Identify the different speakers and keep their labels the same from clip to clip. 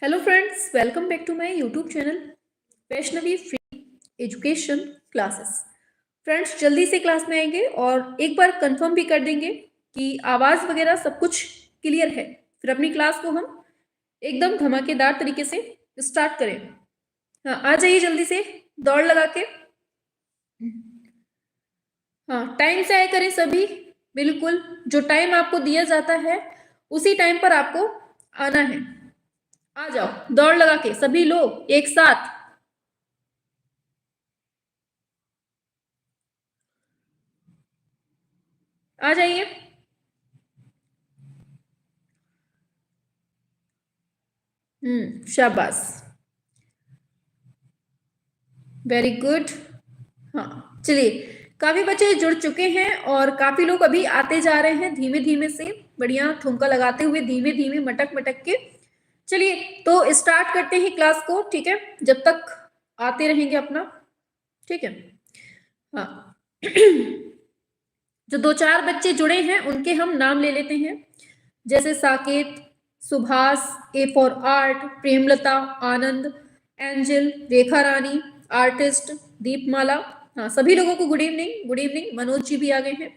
Speaker 1: Hello friends, welcome back to my YouTube channel Vaishnavi free education classes. Friends, जल्दी से class में आएंगे और एक बार कंफर्म भी कर देंगे कि आवाज़ वगैरह सब कुछ क्लियर है। फिर अपनी क्लास को हम एकदम धमाकेदार तरीके से स्टार्ट करें। हाँ, आ जाइए जल्दी से दौड़ लगा के। हाँ, टाइम से आया करें सभी। बिल्कुल, जो टाइम आपको दिया जाता है उसी टाइम पर आपको आना है। आ जाओ दौड़ लगा के सभी लोग एक साथ। आ जाइए। शाबाश, वेरी गुड। हाँ, चलिए, काफी बच्चे जुड़ चुके हैं और काफी लोग अभी आते जा रहे हैं धीमे धीमे से। बढ़िया ठुमका लगाते हुए धीमे धीमे मटक मटक के। चलिए, तो स्टार्ट करते हैं क्लास को। ठीक है, जब तक आते रहेंगे अपना। ठीक है। हाँ जो दो चार बच्चे जुड़े हैं उनके हम नाम ले लेते हैं, जैसे Saket, Subhash, A for art, Premlata, Anand, Angel, Rekha Rani, artist, Deepmala. हाँ, सभी लोगों को good evening. Good evening, Manoj ji भी आ गए हैं।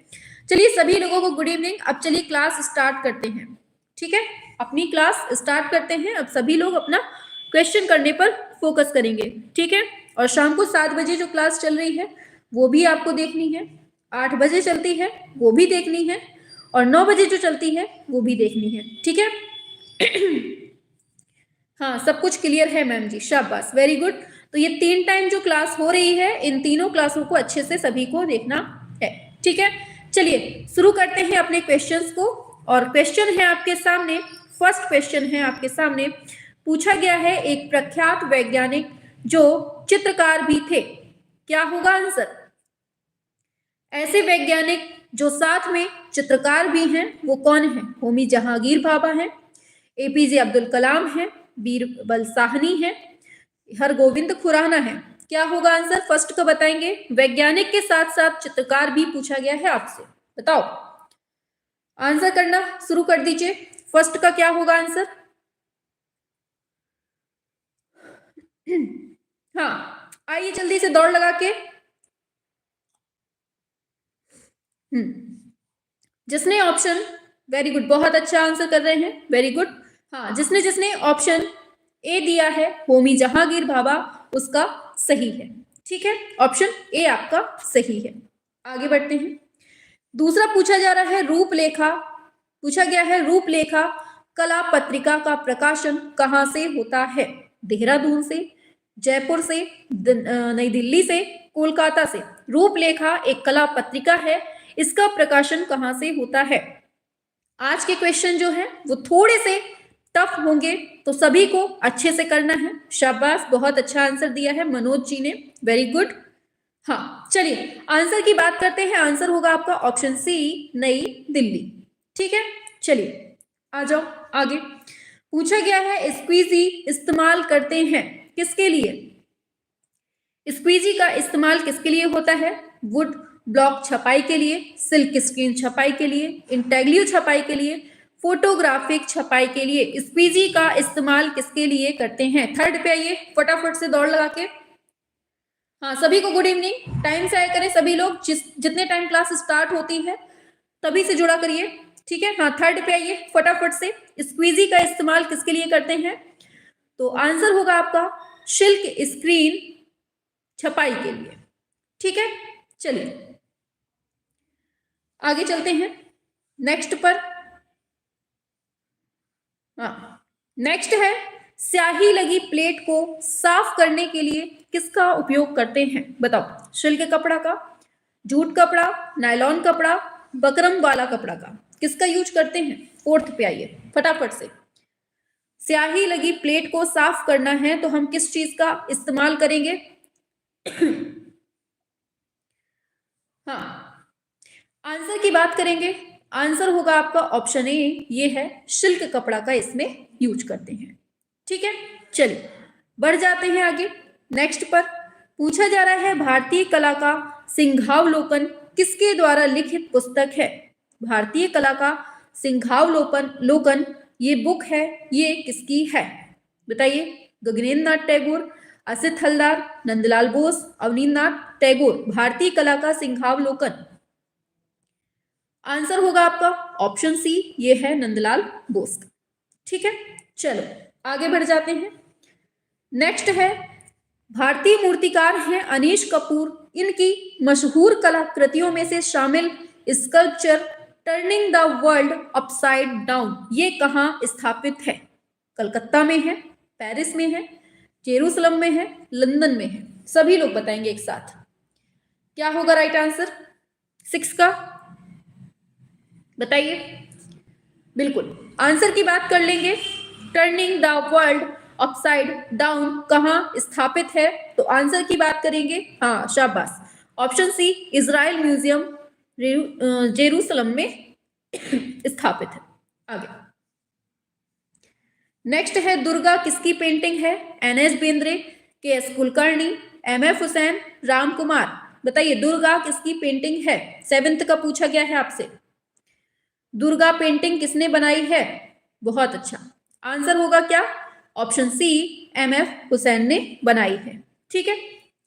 Speaker 1: चलिए, सभी लोगों को गुड इवनिंग। अब चलिए क्लास स्टार्ट करते हैं। ठीक है, अपनी क्लास स्टार्ट करते हैं। अब सभी लोग अपना क्वेश्चन करने पर फोकस करेंगे। ठीक है, और शाम को 7 बजे जो क्लास चल रही है वो भी आपको देखनी है। 8 बजे चलती है वो भी देखनी है, और 9 बजे जो चलती है वो भी देखनी है। ठीक है। हाँ, सब कुछ क्लियर है मैम जी, शाबाश, वेरी गुड। तो ये 3 टाइम जो क्लास हो रही है, इन तीनों क्लासों को अच्छे से सभी को देखना है। ठीक है, चलिए शुरू करते हैं अपने क्वेश्चंस को। और क्वेश्चन है आपके सामने। फर्स्ट क्वेश्चन है आपके सामने। पूछा गया है, एक प्रख्यात वैज्ञानिक जो चित्रकार भी थे, क्या होगा आंसर? ऐसे वैज्ञानिक जो साथ में चित्रकार भी हैं वो कौन है? होमी जहांगीर भाभा हैं, एपीजे अब्दुल कलाम है, बीरबल साहनी है, हरगोविंद खुराना है। क्या होगा आंसर? फर्स्ट का बताएंगे। वैज्ञानिक के साथ साथ चित्रकार भी पूछा गया है आपसे, बताओ। आंसर करना शुरू कर दीजिए। फर्स्ट का क्या होगा आंसर? हाँ, आइए जल्दी से दौड़ लगा के। जिसने ऑप्शन, वेरी गुड, बहुत अच्छा आंसर कर रहे हैं, वेरी गुड। हाँ, जिसने जिसने ऑप्शन ए दिया है होमी जहांगीर भाभा, उसका सही है। ठीक है, ऑप्शन ए आपका सही है। आगे बढ़ते हैं। दूसरा पूछा जा रहा है, रूपलेखा। पूछा गया है, रूपलेखा कला पत्रिका का प्रकाशन कहाँ से होता है? देहरादून से, जयपुर से, नई दिल्ली से, कोलकाता से। रूपलेखा एक कला पत्रिका है, इसका प्रकाशन कहाँ से होता है? आज के क्वेश्चन जो है वो थोड़े से टफ होंगे, तो सभी को अच्छे से करना है। शाबाश, बहुत अच्छा आंसर दिया है मनोज जी ने, वेरी गुड। हाँ, चलिए आंसर की बात करते हैं। आंसर होगा आपका ऑप्शन सी, नई दिल्ली। ठीक है, चलिए आ जाओ आगे। पूछा गया है, स्क्वीजी इस्तेमाल करते हैं किसके लिए? स्क्वीजी का इस्तेमाल किसके लिए होता है? वुड ब्लॉक छपाई के लिए, सिल्क स्क्रीन छपाई के लिए, इंटेग्लियो छपाई के लिए, फोटोग्राफिक छपाई के लिए। स्क्वीजी का इस्तेमाल किसके लिए करते हैं? थर्ड पे आइए फटाफट से दौड़ लगा के। हाँ, सभी को गुड इवनिंग। टाइम से आया करें सभी लोग, जितने टाइम क्लास स्टार्ट होती है तभी से जुड़ा करिए। ठीक है। हाँ, थर्ड पे आइए फटाफट से। स्क्वीजी का इस्तेमाल किसके लिए करते हैं? तो आंसर होगा आपका सिल्क स्क्रीन छपाई के लिए। ठीक है, चलिए आगे चलते हैं नेक्स्ट पर। हाँ, नेक्स्ट है, स्याही लगी प्लेट को साफ करने के लिए किसका उपयोग करते हैं? बताओ। सिल्क कपड़ा का, जूट कपड़ा, नायलॉन कपड़ा, बकरम वाला कपड़ा का, किसका यूज करते हैं? फोर्थ पे आइए फटाफट से। स्याही लगी प्लेट को साफ करना है तो हम किस चीज का इस्तेमाल करेंगे? हाँ, आंसर की बात करेंगे। आंसर होगा आपका ऑप्शन ए, ये है सिल्क कपड़ा का इसमें यूज करते हैं। ठीक है, चलिए बढ़ जाते हैं आगे नेक्स्ट पर। पूछा जा रहा है, भारतीय कला का सिंहावलोकन किसके द्वारा लिखित पुस्तक है? भारतीय कला का सिंहावलोकन लोकन ये बुक है, ये किसकी है? बताइए। गगनेंद्र नाथ टैगोर, असित हलदार, नंदलाल बोस, अवनींद्रनाथ टैगोर। भारतीय कला का सिंहावलोकन। आंसर होगा आपका ऑप्शन सी, ये है नंदलाल बोस का। ठीक है, चलो आगे बढ़ जाते हैं। नेक्स्ट है, भारतीय मूर्तिकार हैं अनीश कपूर। इनकी मशहूर कलाकृतियों में से शामिल sculpture turning the world upside down, ये कहाँ स्थापित है? कलकत्ता में है, पेरिस में है, जेरूसलम में है, लंदन में है। सभी लोग बताएंगे एक साथ। क्या होगा राइट आंसर 6 का? बताइए। बिल्कुल, आंसर की बात कर लेंगे। Turning the world upside down कहाँ स्थापित है? तो आंसर की बात करेंगे, हाँ शाबाश, option C, Israel museum Jerusalem में स्थापित है। आगे नेक्स्ट है, दुर्गा किसकी पेंटिंग है? NS. Bendre, KS. Kulkarni, MF. Hussain, Ram Kumar. बताइए दुर्गा किसकी पेंटिंग है? 7th का पूछा गया है आपसे। दुर्गा पेंटिंग किसने बनाई है? बहुत अच्छा, आंसर होगा क्या? Option C, MF. हुसैन ने बनाई है। ठीक है,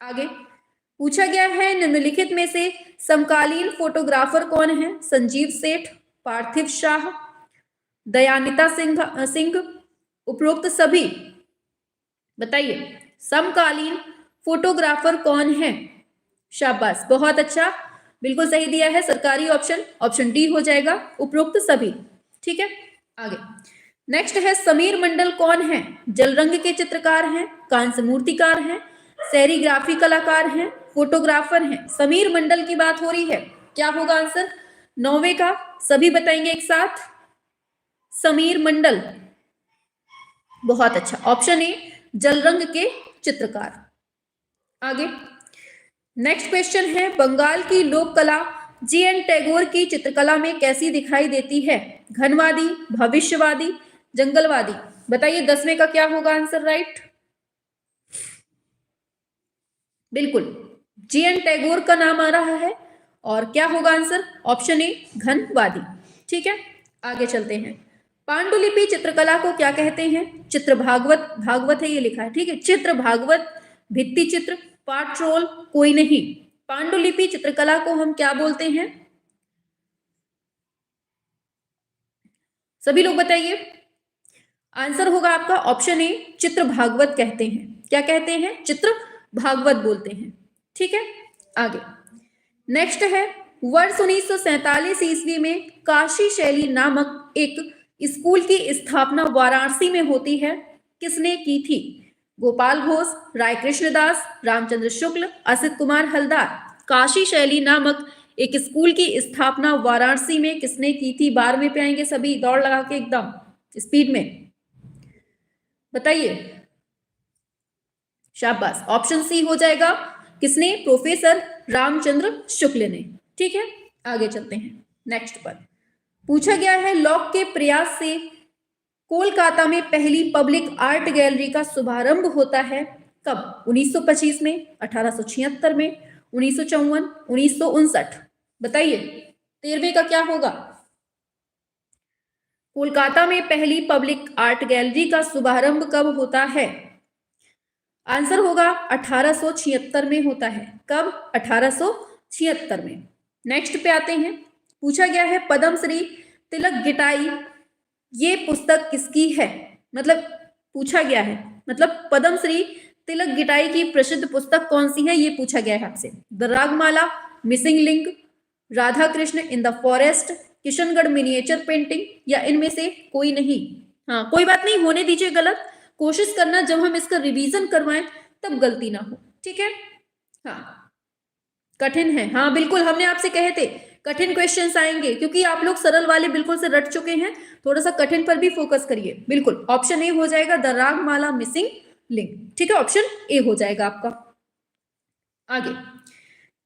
Speaker 1: आगे पूछा गया है, निम्नलिखित में से समकालीन फोटोग्राफर कौन है? संजीव सेठ, पार्थिव शाह, दयानिता सिंह, उपरोक्त सभी। बताइए समकालीन फोटोग्राफर कौन है? शाबाश, बहुत अच्छा, बिल्कुल सही दिया है सरकारी ऑप्शन, ऑप्शन डी हो जाएगा, उपरोक्त सभी। ठीक है, आगे नेक्स्ट है, समीर मंडल कौन है? जल रंग के चित्रकार हैं, कांस्य मूर्तिकार हैं, सेरीग्राफी कलाकार हैं, फोटोग्राफर हैं। समीर मंडल की बात हो रही है, क्या होगा आंसर 9वें का? सभी बताएंगे एक साथ। समीर मंडल, बहुत अच्छा, ऑप्शन ए, जल रंग के चित्रकार। आगे नेक्स्ट क्वेश्चन है, बंगाल की लोक कला जी.एन. टैगोर की चित्रकला में कैसी दिखाई देती है? घनवादी, भविष्यवादी, जंगलवादी। बताइए 10वें का क्या होगा आंसर राइट? बिल्कुल, जी.एन. टैगोर का नाम आ रहा है, और क्या होगा आंसर? Option A, घनवादी। ठीक है, आगे चलते हैं। पांडुलिपि चित्रकला को क्या कहते हैं? चित्र भागवत, भागवत है ये लिखा है, ठीक है, चित्र भागवत, भित्ति चित्र, पाट्रोल, कोई नहीं। पांडुलिपि चित्रकला को हम क्या बोलते हैं? सभी लोग बताइए। आंसर होगा आपका ऑप्शन ए, चित्र भागवत कहते हैं। क्या कहते हैं? चित्र भागवत बोलते हैं। ठीक है, आगे नेक्स्ट है, वर्ष 1947 ईस्वी में काशी शैली नामक एक स्कूल की स्थापना वाराणसी में होती है, किसने की थी? गोपाल घोष, राय कृष्णदास, रामचंद्र शुक्ल, असित कुमार हलदार। काशी शैली नामक एक स्कूल की स्थापना वाराणसी में किसने की थी? 12वें पे आएंगे सभी, दौड़ लगा के एकदम स्पीड में बताइए। शाबाश, ऑप्शन सी हो जाएगा, किसने? प्रोफेसर रामचंद्र शुक्ल ने। ठीक है, आगे चलते हैं। नेक्स्ट पर पूछा गया है, लॉक के प्रयास से कोलकाता में पहली पब्लिक आर्ट गैलरी का शुभारंभ होता है कब? 1925 में, 1876 में, 1954, 1959। बताइए 13वें का क्या होगा? कोलकाता में पहली पब्लिक आर्ट गैलरी का शुभारंभ कब होता है? आंसर होगा 1876 में होता है। कब? 1876 में। नेक्स्ट पे आते हैं, पूछा गया है, पद्मश्री तिलक गिटाई ये पुस्तक किसकी है? मतलब पूछा गया है, मतलब पद्मश्री तिलक गिटाई की प्रसिद्ध पुस्तक कौन सी है, ये पूछा गया है आपसे। The Ragamala, missing link, Radha Krishna in the forest, Kishangarh miniature painting, या इनमें से कोई नहीं। हाँ कोई बात नहीं, होने दीजिए गलत, कोशिश करना जब हम इसका रिवीजन करवाएं तब गलती ना हो। ठीक है, हाँ कठिन है, हाँ बिल्कुल, हमने आपसे कहे थे कठिन क्वेश्चंस आएंगे, क्योंकि आप लोग सरल वाले बिल्कुल से रट चुके हैं, थोड़ा सा कठिन पर भी फोकस करिए। बिल्कुल, ऑप्शन ए हो जाएगा, द रागमाला मिसिंग लिंक। ठीक है, ऑप्शन ए हो जाएगा आपका। आगे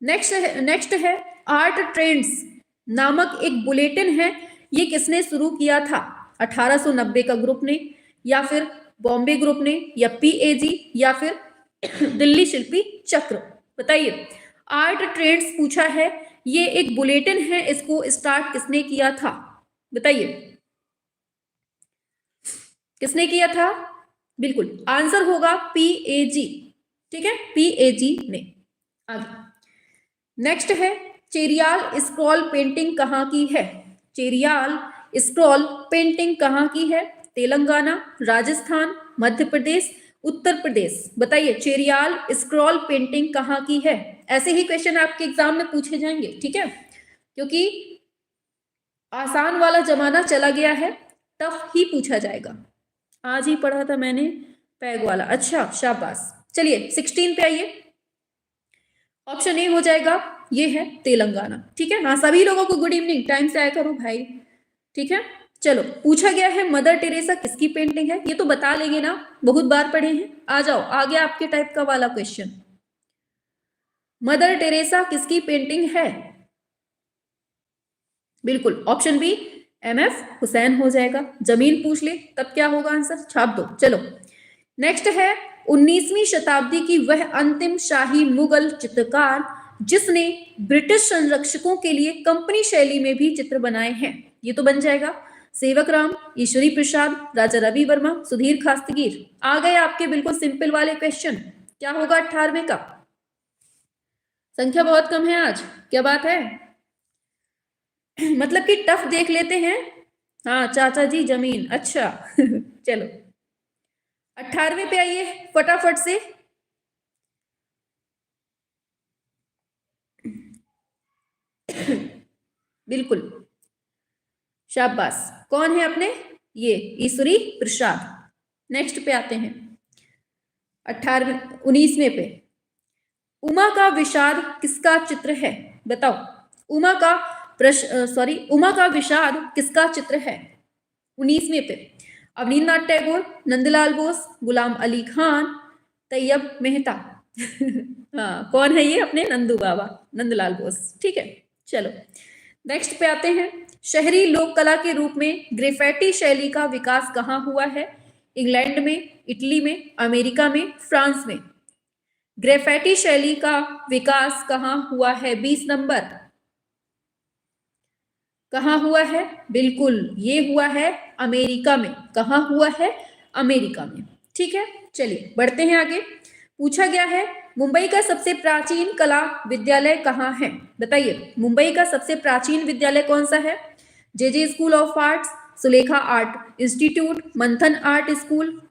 Speaker 1: नेक्स्ट है, आर्ट ट्रेंड्स नामक एक बुलेटिन है, ये किसने शुरू किया था? 1890 का ग्रुप ने, या फिर बॉम्बे ग्रुप ने, या पीएजी, या फिर दिल्ली शिल्पी चक्र। बताइए, आर्ट ट्रेंड्स पूछा है, ये एक बुलेटिन है, इसको स्टार्ट किसने किया था? बताइए किसने किया था? बिल्कुल आंसर होगा PAG, ठीक है, PAG में। आगे नेक्स्ट है, चेरियाल स्क्रॉल पेंटिंग कहाँ की है? चेरियाल स्क्रॉल पेंटिंग कहाँ की है? तेलंगाना, राजस्थान, मध्य प्रदेश, उत्तर प्रदेश। बताइए चेरियाल स्क्रॉल पेंटिंग कहाँ की है? ऐसे ही क्वेश्चन आपके एग्जाम में पूछे जाएंगे, ठीक है, क्योंकि आसान वाला जमाना चला गया है, टफ ही पूछा जाएगा। आज ही पढ़ा था मैंने पैग वाला। अच्छा शाबाश। चलिए 16 पे आइए। ऑप्शन ए हो जाएगा, ये है तेलंगाना, ठीक है। हाँ सभी लोगों को गुड इवनिंग, टाइम से आया करो भाई, ठीक है। चलो पूछा गया है मदर टेरेसा किसकी पेंटिंग है? ये तो बता लेंगे ना, बहुत बार पढ़े हैं। आ जाओ, आ गया आपके टाइप का वाला क्वेश्चन। मदर टेरेसा किसकी पेंटिंग है? बिल्कुल ऑप्शन बी MF हुसैन हो जाएगा। जमीन पूछ ले तब क्या होगा आंसर, छाप दो। चलो नेक्स्ट है, 19वीं शताब्दी की वह अंतिम शाही मुगल चित्रकार जिसने ब्रिटिश संरक्षकों के लिए कंपनी शैली में भी चित्र बनाए हैं। ये तो बन जाएगा सेवक राम, ईश्वरी प्रसाद, राजा रवि वर्मा, सुधीर खास्तीगिर। आ गए आपके बिल्कुल सिंपल वाले क्वेश्चन। क्या होगा 18वें का? संख्या बहुत कम है आज, क्या बात है? मतलब कि टफ देख लेते हैं। हाँ चाचा जी जमीन, अच्छा चलो 18वें पे आइए फटाफट से। बिल्कुल शाबाश। कौन है अपने? ये ईश्वरी प्रसाद। नेक्स्ट पे आते हैं 18वें 19वें पे। उमा का विषाद किसका चित्र है? बताओ उमा का उमा का विषाद किसका चित्र है? 19वें पे अवनींद्रनाथ टैगोर, नंदलाल बोस, गुलाम अली खान, तैयब मेहता। हाँ कौन है ये? अपने नंदू बाबा, नंदलाल बोस, ठीक है। चलो नेक्स्ट पे आते हैं, शहरी लोक कला के रूप में ग्रेफिटी शैली का विकास कहाँ हुआ है? इंग्लैंड में, इटली में, अमेरिका में, फ्रांस में। ग्रेफिटी शैली का विकास कहाँ हुआ है? 20 नंबर। कहाँ हुआ है? बिल्कुल ये हुआ है अमेरिका में। कहाँ हुआ है? अमेरिका में, ठीक है। चलिए बढ़ते हैं आगे। पूछा गया है मुंबई का सबसे प्राचीन कला विद्यालय कहाँ है? बताइए मुंबई का सबसे प्राचीन विद्यालय कौन सा है? JJ school of arts, Sulekha art institute, Manthan art school,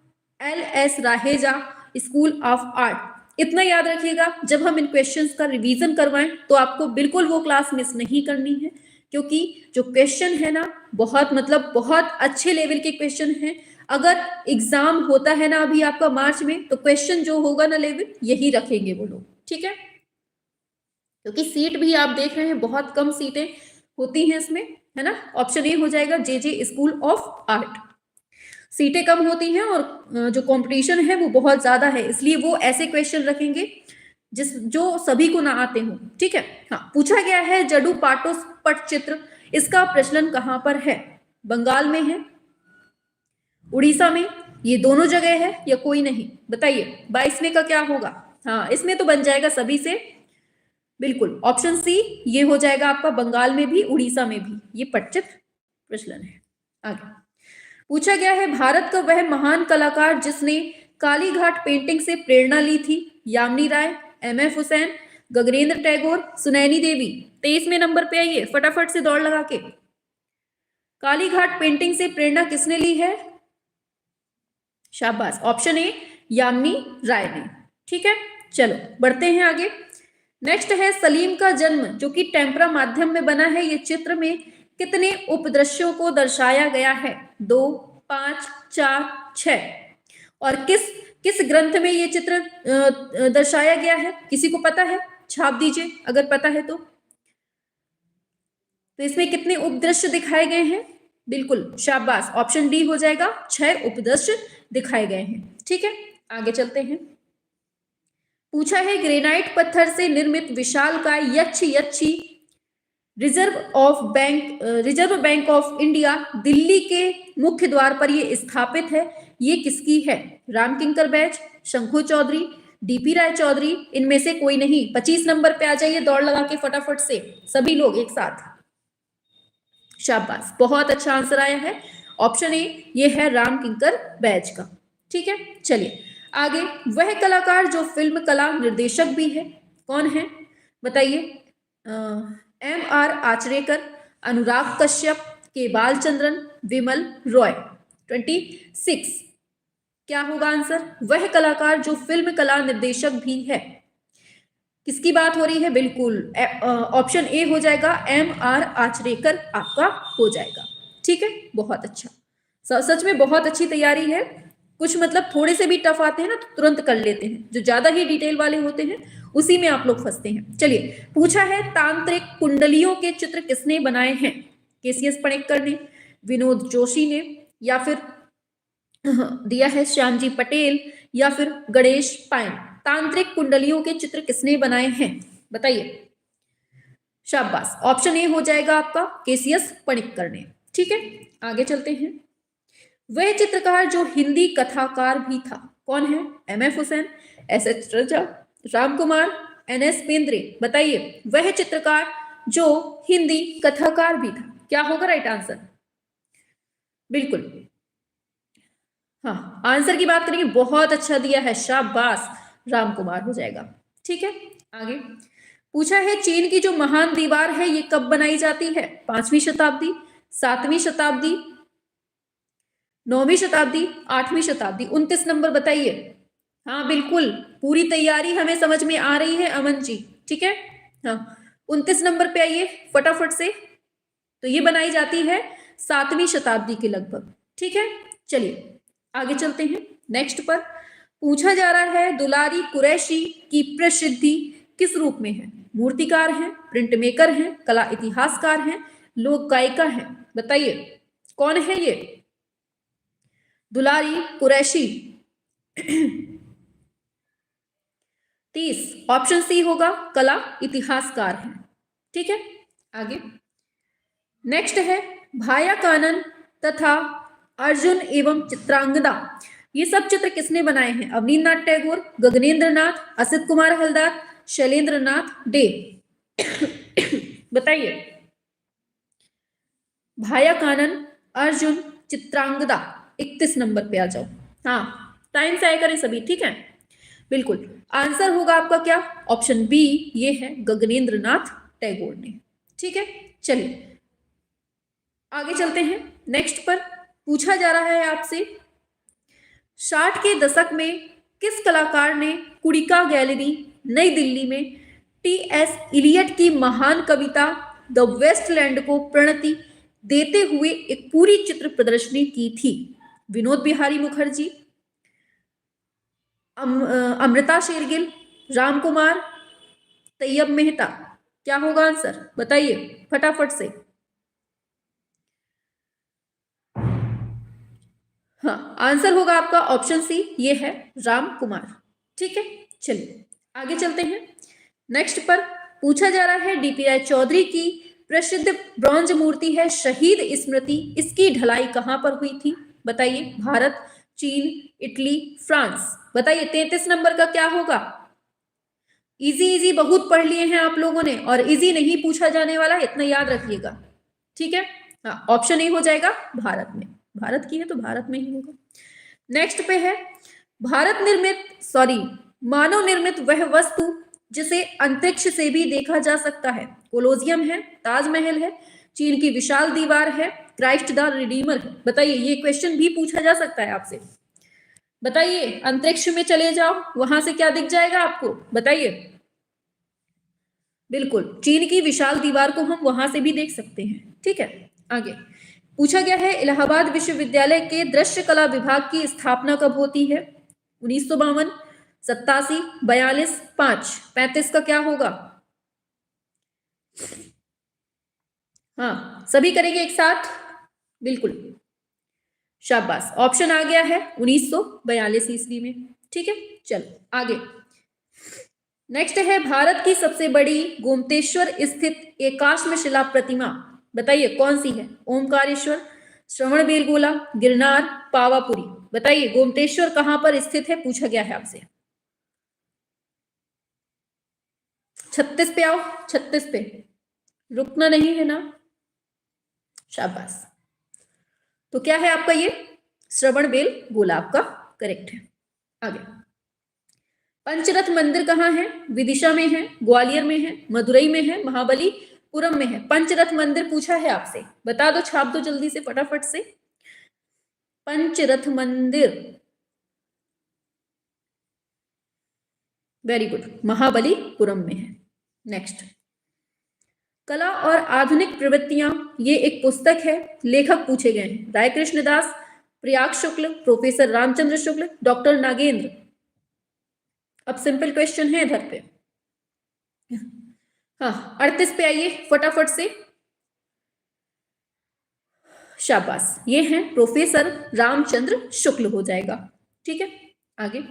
Speaker 1: LS Raheja school of art. इतना याद रखिएगा, जब हम इन क्वेश्चंस का रिवीजन करवाएं तो आपको बिल्कुल वो क्लास मिस नहीं करनी है, क्योंकि जो क्वेश्चन है ना बहुत मतलब बहुत अच्छे लेवल के क्वेश्चन हैं। अगर एग्जाम होता है ना अभी आपका मार्च में, तो क्वेश्चन जो होगा ना लेवल यही रखेंगे वो लोग, ठीक है। क्योंकि सीट भी आप देख रहे हैं बहुत कम सीटें होती हैं इसमें, है ना। ऑप्शन ए हो जाएगा JJ स्कूल ऑफ आर्ट। सीटें कम होती हैं और जो कंपटीशन है वो बहुत ज्यादा है, इसलिए वो ऐसे क्वेश्चन रखेंगे जो सभी को ना आते हो, ठीक है। हाँ पूछा गया है जडू पाटो पटचित्र, इसका प्रचलन कहाँ पर है? बंगाल में है, उड़ीसा में, ये दोनों जगह है या कोई नहीं? बताइए 22वें का क्या होगा? हाँ इसमें तो बन जाएगा सभी से, बिल्कुल ऑप्शन सी ये हो जाएगा आपका, बंगाल में भी उड़ीसा में भी ये पटचित्र प्रचलन है। आगे पूछा गया है भारत का वह महान कलाकार जिसने कालीघाट पेंटिंग से प्रेरणा ली थी? यामिनी राय, MF हुसैन, गगनेंद्र टैगोर, सुनैनी देवी। 23वें नंबर पे आइए फटाफट से दौड़ लगा के। कालीघाट पेंटिंग से प्रेरणा किसने ली है? शाबाश ऑप्शन ए यामिनी राय ने, ठीक है। चलो बढ़ते हैं आगे। नेक्स्ट है सलीम का जन्म जो कि टेम्परा माध्यम में बना है, ये चित्र में कितने उपदृश्यों को दर्शाया गया है? 2, 5, 4, 6। और किस किस ग्रंथ में ये चित्र दर्शाया गया है? किसी को पता है? छाप दीजिए अगर पता है तो इसमें कितने उपदृश्य दिखाए गए हैं? बिल्कुल शाबाश ऑप्शन डी हो जाएगा, 6 उपदृश्य दिखाए गए हैं, ठीक है। आगे चलते हैं। पूछा है ग्रेनाइट पत्थर से निर्मित विशालकाय Yakshi Reserve Bank of India Delhi के मुख्य द्वार पर ये स्थापित है, ये किसकी है? राम किंकर बैच, शंखु चौधरी, DP राय चौधरी, इनमें से कोई नहीं। 25 नंबर पे आ जाइए दौड़ लगा के फटाफट से सभी लोग एक साथ। शाबाश बहुत अच्छा आंसर आया है, ऑप्शन ए ये है राम किंकर बैच का, ठीक है, चलिए आगे। वह कलाकार जो फिल्म कला निर्देशक भी है, कौन है बताइए? M.R. आचरेकर, अनुराग कश्यप, के बालचंद्रन, विमल रॉय। 26 क्या होगा आंसर? वह कलाकार जो फिल्म कला निर्देशक भी है, किसकी बात हो रही है? बिल्कुल ऑप्शन ए हो जाएगा, M.R. आचरेकर आपका हो जाएगा। ठीक है, बहुत अच्छा, सच में बहुत अच्छी तैयारी है। कुछ मतलब थोड़े से भी टफ आते हैं ना तो तुरंत कर लेते हैं, जो ज्यादा ही डिटेल वाले होते हैं उसी में आप लोग फंसते हैं। चलिए, पूछा है तांत्रिक कुंडलियों के चित्र किसने बनाए हैं? केसीएस पणेकर ने, विनोद जोशी ने, या फिर दिया है श्यामजी पटेल, या फिर गणेश पायन। तांत्रिक कुंडलियों के चित्र किसने बनाए हैं बताइए? शाबाश, ऑप्शन ए हो जाएगा आपका केसीएस पणेकर ने। ठीक है, आगे चलते हैं। वह चित्रकार जो हिंदी कथाकार भी था, कौन है? M.F. हुसैन, S.H. रजा, राम कुमार, N.S. बेंद्रे। बताइए, वह चित्रकार जो हिंदी कथाकार भी था, क्या होगा राइट आंसर? बिल्कुल, हाँ, आंसर की बात करेंगे, बहुत अच्छा दिया है, शाबाश, राम कुमार हो जाएगा। ठीक है, आगे पूछा है चीन की जो महान दीवार है ये कब बनाई जाती है? 5वीं शताब्दी, 7वीं शताब्दी, 9वीं शताब्दी, 8वीं शताब्दी। 29 नंबर बताइए। हाँ बिल्कुल, पूरी तैयारी हमें समझ में आ रही है अमन जी। ठीक है, हाँ 29 नंबर पे आइए फटाफट से। तो ये बनाई जाती है 7वीं शताब्दी के लगभग। ठीक है, चलिए आगे चलते हैं। नेक्स्ट पर पूछा जा रहा है दुलारी कुरैशी की प्रसिद्धि किस रूप में है? मूर्तिकार हैं, प्रिंट मेकर हैं, कला इतिहासकार हैं, लोक गायिका हैं। बताइए कौन है ये दुलारी कुरैशी? 30 ऑप्शन सी होगा, कला इतिहासकार है। ठीक है, आगे नेक्स्ट है भाया कानन तथा अर्जुन एवं चित्रांगदा, ये सब चित्र किसने बनाए हैं? अवनींद्रनाथ टैगोर, गगनेंद्र नाथ, असित कुमार हलदार, शैलेंद्र नाथ डे। बताइए, भाया कानन, अर्जुन, चित्रांगदा। 31 नंबर पे आ जाओ। हाँ, टाइम से आया करें सभी। ठीक है, बिल्कुल आंसर होगा आपका क्या? ऑप्शन बी, ये है गगनेंद्र नाथ टैगोर ने। ठीक है, चलिए आगे चलते हैं। नेक्स्ट पर पूछा जा रहा है आपसे 60 के दशक में किस कलाकार ने कुड़िका गैलरी नई दिल्ली में T.S. इलियट की महान कविता द वेस्टलैंड को प्रणति देते हुए एक पूरी चित्र प्रदर्शनी की थी? विनोद बिहारी मुखर्जी, अमृता शेरगिल, राम कुमार, तैयब मेहता। क्या होगा आंसर बताइए फटाफट से। हाँ, आंसर होगा आपका ऑप्शन सी, ये है राम कुमार। ठीक है, चलिए आगे चलते हैं। नेक्स्ट पर पूछा जा रहा है DPI चौधरी की प्रसिद्ध ब्रॉन्ज मूर्ति है शहीद स्मृति, इसकी ढलाई कहां पर हुई थी? बताइए, भारत, चीन, इटली, फ्रांस। बताइए 33 नंबर का क्या होगा? इजी इजी बहुत पढ़ लिए हैं आप लोगों ने, और इजी नहीं पूछा जाने वाला, इतना याद रखिएगा। ठीक है, हाँ ऑप्शन ए हो जाएगा भारत में, भारत की है तो भारत में ही होगा। नेक्स्ट पे है मानव निर्मित वह वस्तु जिसे अंतरिक्ष से भी देखा जा सकता है? कोलोजियम है, ताजमहल है, चीन की विशाल दीवार है, क्राइस्ट द रिडीमर है। बताइए, ये क्वेश्चन भी पूछा जा सकता है आपसे। बताइए, अंतरिक्ष में चले जाओ, वहां से क्या दिख जाएगा आपको? बताइए। बिल्कुल, चीन की विशाल दीवार को हम वहां से भी देख सकते हैं। ठीक है, आगे पूछा गया है इलाहाबाद विश्वविद्यालय के दृश्य कला विभाग की स्थापना कब होती है? 1952, 87, 42, 5। 35 का क्या होगा? हाँ, सभी करेंगे एक साथ, बिल्कुल शाबाश, ऑप्शन आ गया है 1942 ईस्वी में। ठीक है, चलो आगे। नेक्स्ट है भारत की सबसे बड़ी गोमतेश्वर स्थित एकाश्म शिला प्रतिमा। बताइए कौन सी है? ओमकारेश्वर, श्रवणबेलगोला, गिरनार, पावापुरी। बताइए गोमतेश्वर कहां पर स्थित है, पूछा गया है आपसे। 36 पे आओ, 36 पे रुकना नहीं है ना, शाबाश। तो क्या है आपका ये? श्रवणबेलगोला आपका करेक्ट है। आगे, पंचरथ मंदिर कहाँ है? विदिशा में है, ग्वालियर में है, मदुरई में है, महाबलीपुरम में है। पंचरथ मंदिर पूछा है आपसे, बता दो, छाप दो जल्दी से, फटाफट से। पंचरथ मंदिर, वेरी गुड, महाबलीपुरम में है। नेक्स्ट, कला और आधुनिक प्रवृत्तियां, ये एक पुस्तक है, लेखक पूछे गए हैं राय कृष्णदास, प्रयाग शुक्ल, प्रोफेसर रामचंद्र शुक्ल, डॉक्टर नागेंद्र। अब सिंपल क्वेश्चन है इधर पे। हाँ, 38 पे आइए फटाफट से। शाबाश, ये हैं प्रोफेसर रामचंद्र शुक्ल हो जाएगा। ठीक है, आगे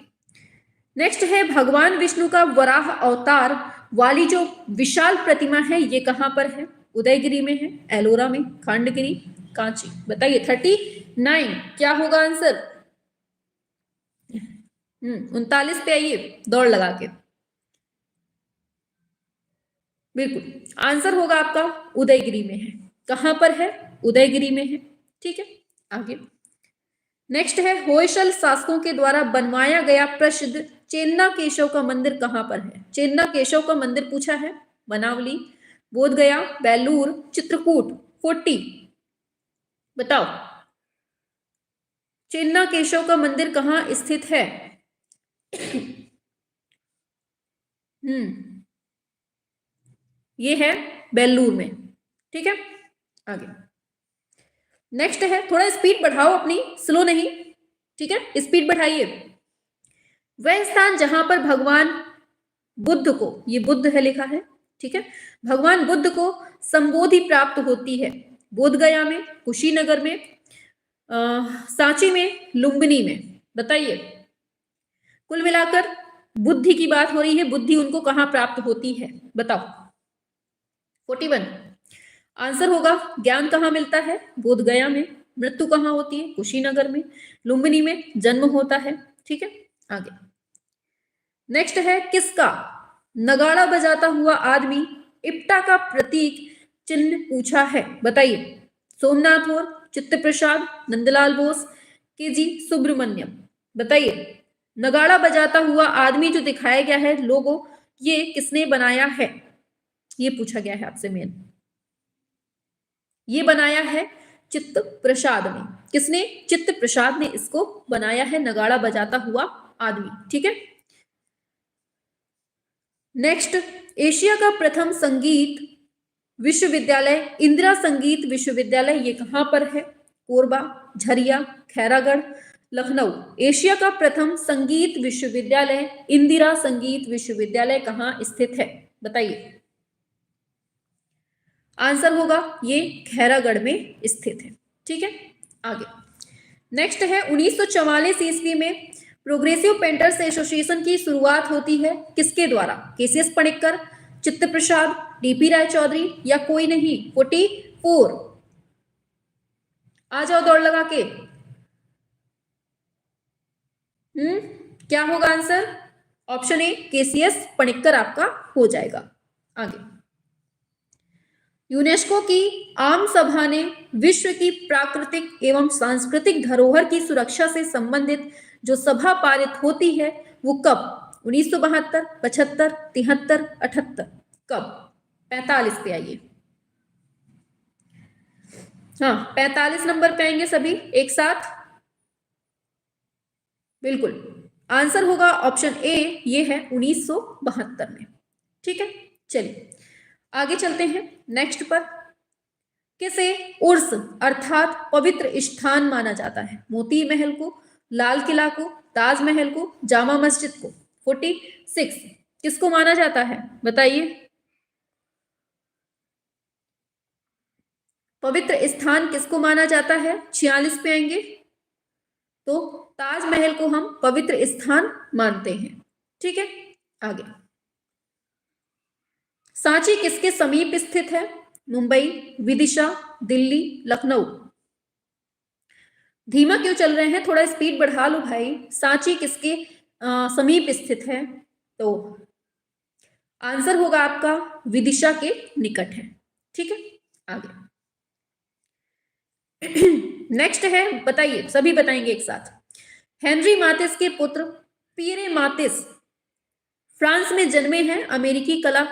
Speaker 1: नेक्स्ट है, भगवान विष्णु का वराह अवतार वाली जो विशाल प्रतिमा है, ये कहां पर है? उदयगिरी में है, एलोरा में, खंडगिरी, कांची। बताइए 39 क्या होगा आंसर? 39 पे आइए दौड़ लगा के। बिल्कुल आंसर होगा आपका उदयगिरी में है। कहां पर है? उदयगिरी में है। ठीक है, आगे नेक्स्ट है, होयसल शासकों के द्वारा बनवाया गया प्रसिद्ध चेन्ना केशव का मंदिर कहां पर है? चेन्ना केशव का मंदिर पूछा है, बनावली, बोधगया, बेलूर, चित्रकूट। 40 बताओ, चेन्ना केशव का मंदिर कहां स्थित है? ये है बेलूर में। ठीक है, आगे नेक्स्ट है, थोड़ा स्पीड बढ़ाओ अपनी, स्लो नहीं। ठीक है, स्पीड बढ़ाइए। वह स्थान जहां पर भगवान बुद्ध को, ये बुद्ध है लिखा है, ठीक है, भगवान बुद्ध को संबोधि प्राप्त होती है, बोधगया में, कुशीनगर में, सांची में, लुम्बिनी में। बताइए, कुल मिलाकर बुद्धि की बात हो रही है, बुद्धि उनको कहां प्राप्त होती है? बताओ। 41 आंसर होगा, ज्ञान कहां मिलता है? बोधगया में। मृत्यु कहां होती है? कुशीनगर में। लुम्बिनी में जन्म होता है। ठीक है, आगे नेक्स्ट है, किसका नगाड़ा बजाता हुआ आदमी इप्टा का प्रतीक चिन्ह पूछा है? बताइए, सोमनाथ और चित्त प्रसाद, नंदलाल बोस, के जी सुब्रमण्यम। बताइए, नगाड़ा बजाता हुआ आदमी जो दिखाया गया है लोगो, ये किसने बनाया है? ये पूछा गया है आपसे मेन। ये बनाया है चित्त प्रसाद ने। किसने? चित्त प्रसाद ने इसको बनाया है, नगाड़ा बजाता हुआ आदमी। ठीक है, नेक्स्ट, एशिया का प्रथम संगीत विश्वविद्यालय इंदिरा संगीत विश्वविद्यालय, ये कहां पर है? कोरबा, झरिया, खैरागढ़, लखनऊ। एशिया का प्रथम संगीत विश्वविद्यालय इंदिरा संगीत विश्वविद्यालय कहां स्थित है? बताइए, आंसर होगा ये खैरागढ़ में स्थित है। ठीक है, आगे नेक्स्ट है, 1944 ईस्वी में प्रोग्रेसिव पेंटर्स एसोसिएशन की शुरुआत होती है किसके द्वारा? केसीएस पणिक्कर, चित्त प्रसाद, डीपी राय चौधरी या कोई नहीं? 44 आ जाओ दौड़ लगा के। क्या होगा answer? Option A KCS Panikkar आपका हो जाएगा। आगे, यूनेस्को की आम सभा ने विश्व की प्राकृतिक एवं सांस्कृतिक धरोहर की सुरक्षा से संबंधित जो सभा पारित होती है वो कब? 1972, 75, 73, 78। कब? 45 पे आइए। हाँ, 45 नंबर पे आएंगे सभी एक साथ। बिल्कुल आंसर होगा ऑप्शन ए, ये है 1972 में। ठीक है, चलिए आगे चलते हैं नेक्स्ट पर। किसे उर्स अर्थात पवित्र स्थान माना जाता है? मोती महल को, लाल किला को, ताजमहल को, जामा मस्जिद को। 46 किसको माना जाता है? बताइए, पवित्र स्थान किसको माना जाता है? 46 पे आएंगे तो ताजमहल को हम पवित्र स्थान मानते हैं। ठीक है, आगे सांची किसके समीप स्थित है? मुंबई, विदिशा, दिल्ली, लखनऊ। धीमा क्यों चल रहे हैं? थोड़ा स्पीड बढ़ा लो भाई। सांची किसके समीप स्थित है? तो आंसर होगा आपका विदिशा के निकट है। ठीक है, आगे नेक्स्ट है, बताइए, सभी बताएंगे एक साथ। हेनरी मातिस के पुत्र पियरे मातिस फ्रांस में जन्मे हैं, अमेरिकी कला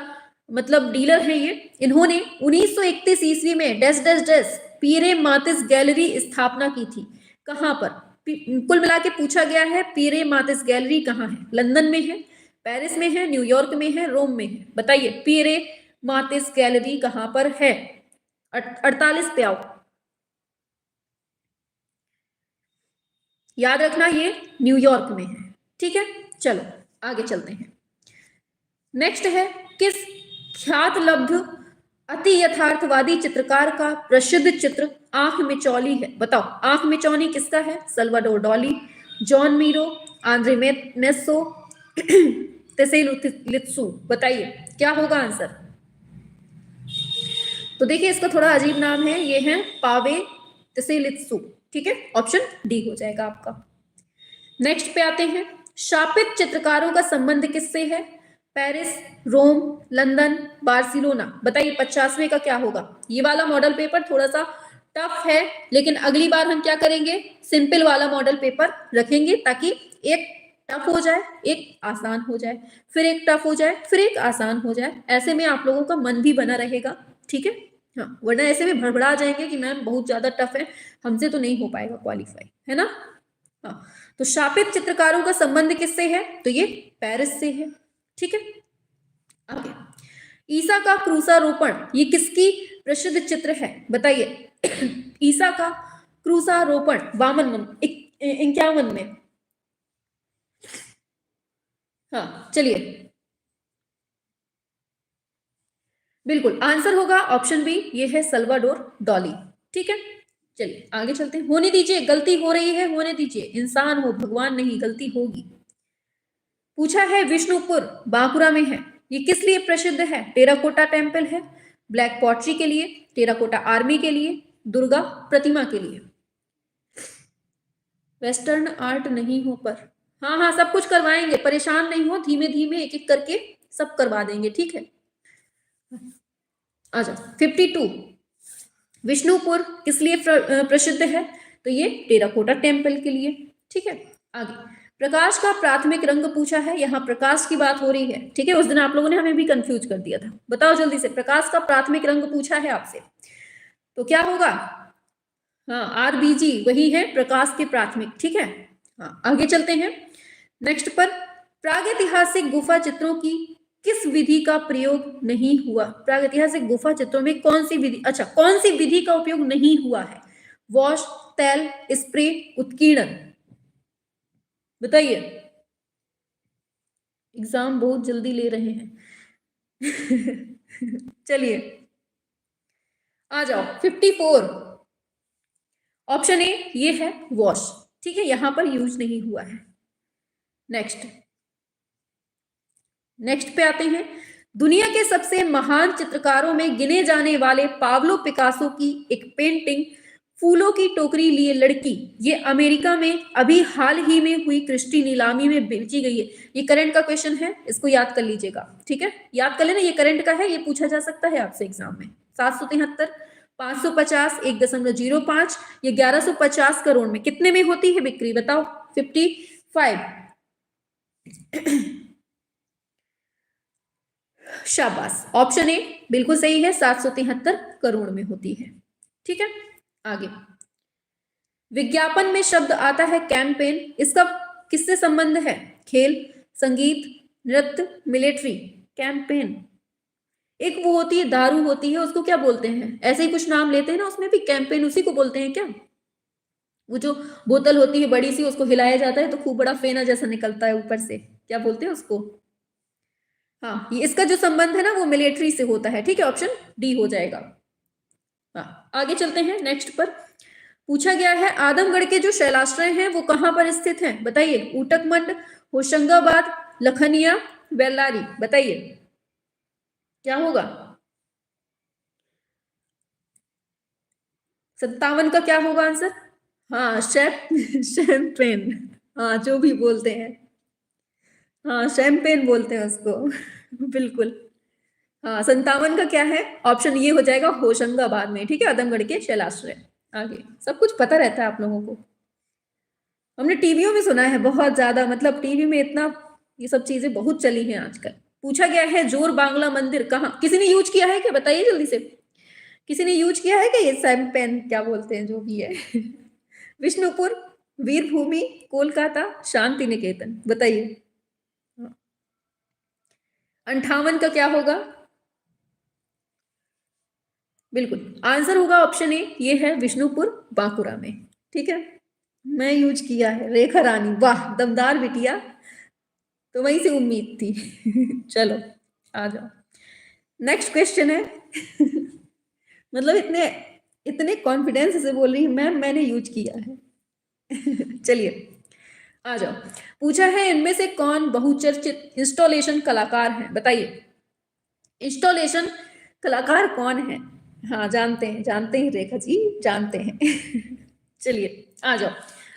Speaker 1: मतलब डीलर हैं ये। इन्होंने 1931 ईस्वी में डेस डेस डेस पियरे मातिस गैलरी स्थापना की थी। कहां पर? कुल मिला के पूछा गया है पियरे मातिस गैलरी कहाँ है? लंदन में है, पेरिस में है, न्यूयॉर्क में है, रोम में है। बताइए पियरे मातिस गैलरी कहां पर है? 48 पे आओ। याद रखना ये न्यूयॉर्क में है। ठीक है, चलो आगे चलते हैं। नेक्स्ट है, किस ख्यात लब्ध अति यथार्थवादी चित्रकार का प्रसिद्ध चित्र आंख मिचौली है? बताओ आंख मिचौली किसका है? Salvador Dali, Joan Miro, Andre Masson, तेसेलित्सु। बताइए क्या होगा आंसर? तो देखिए इसका थोड़ा अजीब नाम है, ये है पावे तेसेलित्सु। ठीक है, ऑप्शन डी हो जाएगा आपका। नेक्स्ट पे आते हैं, शापित चित्रकारों का संबंध किससे है? पेरिस, रोम, लंदन, बार्सिलोना। बताइए 50वें का क्या होगा? ये वाला मॉडल पेपर थोड़ा सा टफ है, लेकिन अगली बार हम क्या करेंगे, सिंपल वाला मॉडल पेपर रखेंगे ताकि एक टफ हो जाए, एक आसान हो जाए, फिर एक टफ हो जाए, फिर एक आसान हो जाए। ऐसे में आप लोगों का मन भी बना रहेगा। ठीक है, हाँ, वरना ऐसे में भड़बड़ा जाएंगे कि मैम बहुत ज्यादा टफ है, हमसे तो नहीं हो पाएगा क्वालिफाई, है ना। हाँ, तो शापित चित्रकारों का संबंध किससे है? तो ये पेरिस से है। ठीक है, आगे, ईसा का क्रूसारोपण ये किसकी प्रसिद्ध चित्र है? बताइए ईसा का क्रूसारोपण वामन 51 में। हाँ चलिए, बिल्कुल आंसर होगा ऑप्शन बी, ये है सल्वाडोर डॉली। ठीक है, चलिए आगे चलते हैं। होने दीजिए, गलती हो रही है, होने दीजिए, इंसान हो भगवान नहीं, गलती होगी। पूछा है विष्णुपुर बांकुरा में है, ये किस लिए प्रसिद्ध है? टेराकोटा टेम्पल है, ब्लैक पॉटरी के लिए, टेराकोटा आर्मी के लिए, दुर्गा प्रतिमा के लिए। वेस्टर्न आर्ट नहीं हो पर, हाँ हाँ सब कुछ करवाएंगे, परेशान नहीं हो, धीमे धीमे एक एक करके सब करवा देंगे। ठीक है, आ जाओ। 52, विष्णुपुर किस लिए प्रसिद्ध है? तो ये टेराकोटा टेम्पल के लिए। ठीक है, आगे, प्रकाश का प्राथमिक रंग पूछा है, यहाँ प्रकाश की बात हो रही है। ठीक है, उस दिन आप लोगों ने हमें भी कंफ्यूज कर दिया था। बताओ जल्दी से, प्रकाश का प्राथमिक रंग पूछा है आपसे, तो क्या होगा? हाँ आरबीजी वही है प्रकाश के प्राथमिक। ठीक है, हाँ आगे चलते हैं। नेक्स्ट पर, प्रागैतिहासिक गुफा चित्रों की किस विधि का प्रयोग नहीं हुआ? प्रागैतिहासिक गुफा चित्रों में कौन सी विधि, अच्छा कौन सी विधि का उपयोग नहीं हुआ है? वॉश, तेल, स्प्रे, उत्कीर्णन। बताइए, एग्जाम बहुत जल्दी ले रहे हैं चलिए आ जाओ। 54, ऑप्शन ए ये है वॉश। ठीक है, यहां पर यूज नहीं हुआ है। नेक्स्ट पे आते हैं, दुनिया के सबसे महान चित्रकारों में गिने जाने वाले पाब्लो पिकासो की एक पेंटिंग फूलों की टोकरी लिए लड़की, ये अमेरिका में अभी हाल ही में हुई क्रिस्टी नीलामी में बेची गई है। ये करंट का क्वेश्चन है, इसको याद कर लीजिएगा। ठीक है, याद कर लेना, ये करंट का है, ये पूछा जा सकता है आपसे एग्जाम में। 773, 550, 1.05, ये 1150 करोड़ में कितने में होती है बिक्री? बताओ। 55, शाबाश, ऑप्शन ए बिल्कुल सही है, 773 करोड़ में होती है। ठीक है, आगे, विज्ञापन में शब्द आता है कैंपेन, इसका किससे संबंध है? खेल, संगीत, नृत्य, मिलिट्री। कैंपेन एक वो होती है, दारू होती है, उसको क्या बोलते हैं? ऐसे ही कुछ नाम लेते हैं ना, उसमें भी कैंपेन उसी को बोलते हैं क्या? वो जो बोतल होती है बड़ी सी, उसको हिलाया जाता है तो खूब बड़ा फेना जैसा निकलता है ऊपर से, क्या बोलते हैं उसको? हाँ, ये इसका जो संबंध है ना वो मिलिट्री से होता है। ठीक है, ऑप्शन डी हो जाएगा। हाँ आगे चलते हैं। नेक्स्ट पर पूछा गया है, आदमगढ़ के जो शैलाश्रय हैं वो कहां पर स्थित हैं? बताइए, ऊटकमंड, होशंगाबाद, लखनिया, बेल्लारी। बताइए क्या होगा? 57 का क्या होगा आंसर? हाँ शैम्पेन, हाँ जो भी बोलते हैं, हाँ शैम्पेन बोलते हैं उसको बिल्कुल। हाँ 57 का क्या है? ऑप्शन ये हो जाएगा होशंगाबाद में। ठीक है, आदमगढ़ के शैलाश्रय। आगे सब कुछ पता रहता है आप लोगों को। हमने टीवियों में सुना है बहुत ज्यादा, मतलब टीवी में इतना ये सब चीजें बहुत चली हैं आजकल। पूछा गया है जोर बांग्ला मंदिर कहाँ, किसी ने यूज किया है क्या, बताइए जल्दी से। किसी ने यूज किया है क्या ये सैम पेन क्या बोलते हैं जो भी है? विष्णुपुर, वीरभूमि, कोलकाता, शांति निकेतन, बताइए। 58 का क्या होगा? बिल्कुल आंसर होगा ऑप्शन ए, ये है विष्णुपुर बांकुरा में। ठीक है, मैं यूज किया है। रेखा रानी, वाह दमदार बिटिया, तो वहीं से उम्मीद थी। चलो आ जाओ, नेक्स्ट क्वेश्चन है। मतलब इतने इतने कॉन्फिडेंस से बोल रही हूँ मैम, मैंने यूज किया है। चलिए आ जाओ। पूछा है इनमें से कौन बहुचर्चित इंस्टॉलेशन कलाकार है, बताइए। इंस्टॉलेशन कलाकार कौन है? हाँ जानते हैं रेखा जी, जानते हैं। चलिए आ जाओ,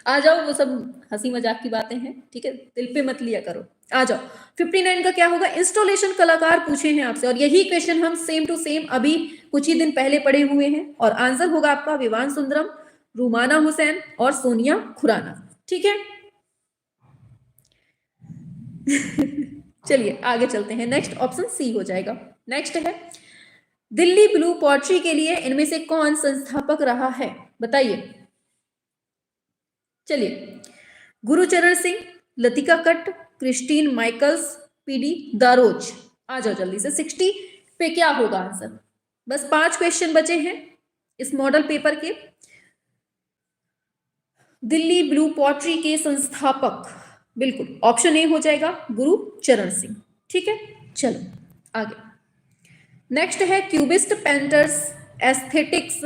Speaker 1: आ जाओ, वो सब हंसी मजाक की बातें हैं, ठीक है, दिल पे मत लिया करो। आ जाओ, 59 का क्या होगा? इंस्टॉलेशन कलाकार पूछे हैं आपसे, और यही क्वेश्चन हम सेम टू सेम अभी कुछ ही दिन पहले पढ़े हुए हैं, और आंसर होगा आपका विवान सुंदरम, रुमाना हुसैन और सोनिया खुराना। ठीक है। चलिए आगे चलते हैं, नेक्स्ट ऑप्शन सी हो जाएगा। नेक्स्ट है दिल्ली ब्लू पोट्री के लिए इनमें से कौन संस्थापक रहा है, बताइए। चलिए, गुरुचरण सिंह, लतिका कट्ट, क्रिस्टीन माइकल्स, पीडी दारोच। आ जाओ जल्दी से, 60 पे क्या होगा आंसर? बस 5 क्वेश्चन बचे हैं इस मॉडल पेपर के। दिल्ली ब्लू पोट्री के संस्थापक, बिल्कुल ऑप्शन ए हो जाएगा गुरुचरण सिंह। ठीक है, चलो आगे। नेक्स्ट है क्यूबिस्ट पेंटर्स एस्थेटिक्स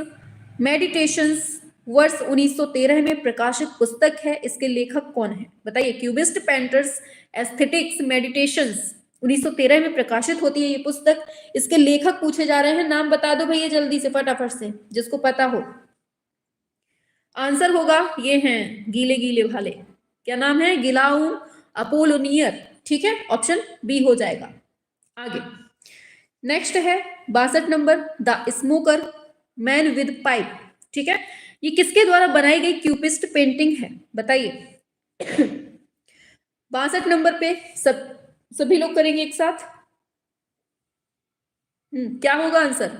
Speaker 1: मेडिटेशंस, वर्ष 1913 में प्रकाशित पुस्तक है, इसके लेखक कौन है, बताइए। क्यूबिस्ट पेंटर्स एस्थेटिक्स मेडिटेशंस 1913 में प्रकाशित होती है ये पुस्तक, इसके लेखक पूछे जा रहे हैं, नाम बता दो भैया जल्दी से फटाफट से, जिसको पता हो। आंसर होगा ये हैं गीले गीले भाले, क्या नाम है? गिलाउम अपोलोनियर। ठीक है, ऑप्शन बी हो जाएगा। आगे नेक्स्ट है 62 number, the smoker man with pipe. ठीक है, ये किसके द्वारा बनाई गई क्यूबिस्ट पेंटिंग है, बताइए। 62 नंबर पे सभी लोग करेंगे एक साथ। क्या होगा आंसर?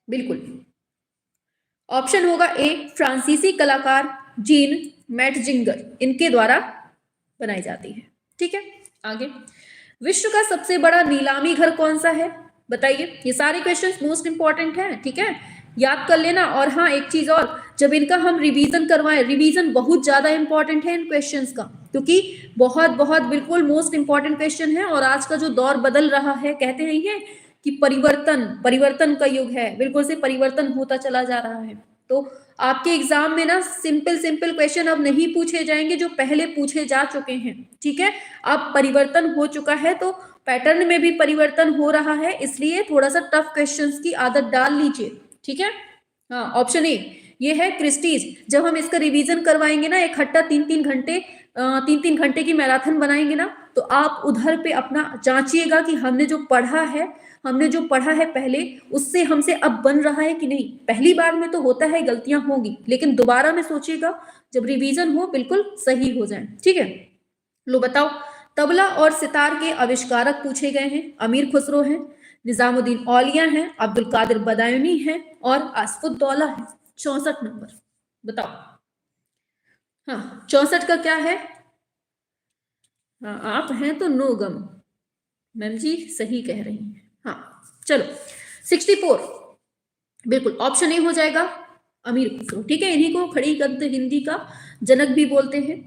Speaker 1: बिल्कुल ऑप्शन होगा ए, फ्रांसीसी कलाकार जीन मैटजिंगर, इनके द्वारा बनाई जाती है। ठीक है, आगे विश्व का सबसे बड़ा नीलामी घर कौन सा है, बताइए। ये सारे क्वेश्चंस मोस्ट इंपॉर्टेंट हैं, ठीक है, याद कर लेना। और हाँ एक चीज और, जब इनका हम रिवीजन करवाएं, रिवीजन बहुत ज्यादा इंपॉर्टेंट है इन क्वेश्चंस का, क्योंकि बहुत बहुत बिल्कुल मोस्ट इंपॉर्टेंट क्वेश्चन है। और आज का जो दौर बदल रहा है, कहते हैं ये कि परिवर्तन का युग है, बिल्कुल से परिवर्तन होता चला जा रहा है। तो आपके एग्जाम में ना सिंपल क्वेश्चन अब नहीं पूछे जाएंगे जो पहले पूछे जा चुके हैं। ठीक है, अब परिवर्तन हो चुका है, तो पैटर्न में भी परिवर्तन हो रहा है, इसलिए थोड़ा सा टफ क्वेश्चंस की आदत डाल लीजिए। ठीक है, हाँ ऑप्शन ए ये है क्रिस्टीज। जब हम इसका रिवीजन करवाएंगे ना इकट्ठा 3-3 घंटे की मैराथन बनाएंगे ना, तो आप उधर पे अपना जांचिएगा कि हमने जो पढ़ा है पहले, उससे हमसे अब बन रहा है कि नहीं। पहली बार में तो होता है गलतियां होंगी, लेकिन दोबारा में सोचिएगा जब रिवीजन हो बिल्कुल सही हो जाए। ठीक है, लो बताओ, तबला और सितार के आविष्कारक पूछे गए हैं, अमीर खुसरो हैं, निजामुद्दीन औलिया हैं, अब्दुल कादिर बदायूनी हैं और आसफुद्दौला है। 64 नंबर बताओ। हाँ 64 का क्या है? हाँ आप हैं तो नो गम, मैम जी सही कह रही हैं। हाँ चलो 64 बिल्कुल ऑप्शन ए हो जाएगा अमीर खुसरो। ठीक है, इन्हीं को खड़ी गद्य हिंदी का जनक भी बोलते हैं।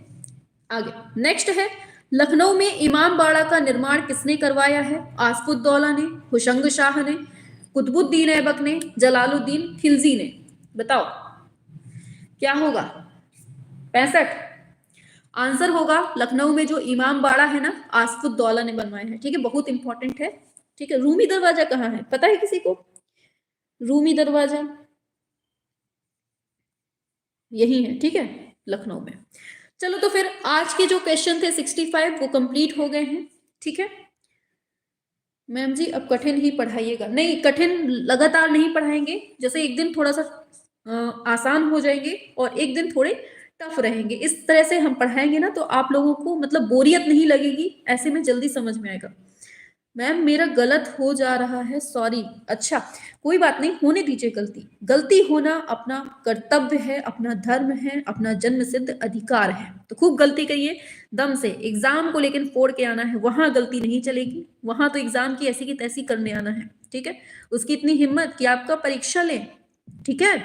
Speaker 1: आगे नेक्स्ट है लखनऊ में इमाम बाड़ा का निर्माण किसने करवाया है? आसफुद्दौला ने, हुशंग शाह ने, कुतुबुद्दीन ऐबक ने, जलालुद्दीन खिलजी ने, बताओ क्या होगा? 65 आंसर होगा लखनऊ में जो इमाम बाड़ा है ना, आसफुद्दौला ने बनवाया है। ठीक है, बहुत इंपॉर्टेंट है। ठीक है, रूमी दरवाजा कहाँ है, पता है किसी को? रूमी दरवाजा यही है, ठीक है, लखनऊ में। चलो तो फिर आज के जो क्वेश्चन थे 65 वो कंप्लीट हो गए हैं। ठीक है मैम जी, अब कठिन ही पढ़ाइएगा। नहीं कठिन लगातार नहीं पढ़ाएंगे, जैसे एक दिन थोड़ा सा आसान हो जाएंगे और एक दिन थोड़े टफ रहेंगे। इस तरह से हम पढ़ाएंगे ना तो आप लोगों को मतलब बोरियत नहीं लगेगी, ऐसे में जल्दी समझ में आएगा। मैम मेरा गलत हो जा रहा है, सॉरी। अच्छा, कोई बात नहीं, होने दीजिए गलती। गलती होना अपना कर्तव्य है, अपना धर्म है, अपना जन्म सिद्ध अधिकार है। तो खूब गलती करिए दम से। एग्जाम को लेकिन फोड़ के आना है, वहां गलती नहीं चलेगी। वहां तो एग्जाम की ऐसी की तैसी करने आना है, ठीक है। उसकी इतनी हिम्मत कि आपका परीक्षा लें, ठीक है।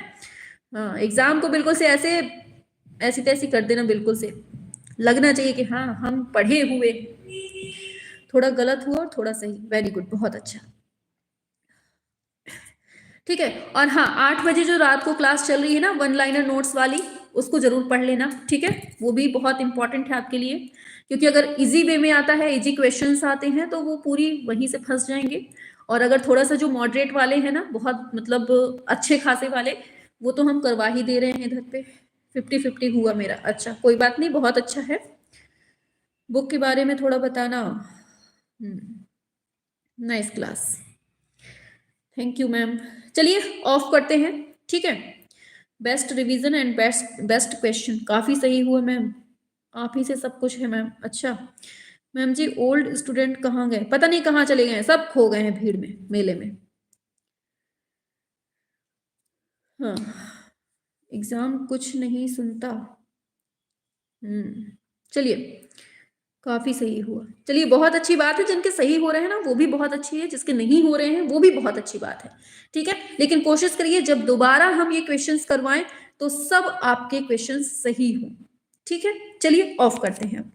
Speaker 1: हाँ, एग्जाम को बिल्कुल से ऐसे ऐसी तैसी कर देना, बिल्कुल से लगना चाहिए कि हाँ हम पढ़े हुए। थोड़ा गलत हुआ और थोड़ा सही, वेरी गुड, बहुत अच्छा, ठीक है। और हाँ, 8 बजे जो रात को क्लास चल रही है ना, वन लाइनर नोट्स वाली, उसको जरूर पढ़ लेना, ठीक है। वो भी बहुत इंपॉर्टेंट है आपके लिए, क्योंकि अगर इजी वे में आता है, इजी क्वेश्चंस आते हैं, तो वो पूरी वहीं से फंस जाएंगे। और अगर थोड़ा सा जो मॉडरेट वाले हैं ना, बहुत मतलब अच्छे खासे वाले, वो तो हम करवा ही दे रहे हैं इधर पे। 50-50 हुआ मेरा। अच्छा, कोई बात नहीं, बहुत अच्छा है। बुक के बारे में थोड़ा बताना। Nice class, thank you ma'am. चलिए ऑफ करते हैं, ठीक है। Best revision and best best question, काफी सही हुआ मैम, आप ही से सब कुछ है मैम। अच्छा मैम जी, ओल्ड स्टूडेंट कहाँ गए, पता नहीं कहाँ चले गए, सब खो गए हैं भीड़ में, मेले में। हाँ, एग्जाम कुछ नहीं सुनता। चलिए, काफी सही हुआ। चलिए, बहुत अच्छी बात है, जिनके सही हो रहे हैं ना वो भी बहुत अच्छी है, जिसके नहीं हो रहे हैं वो भी बहुत अच्छी बात है, ठीक है। लेकिन कोशिश करिए जब दोबारा हम ये क्वेश्चंस करवाएं तो सब आपके क्वेश्चंस सही हो, ठीक है। चलिए ऑफ करते हैं।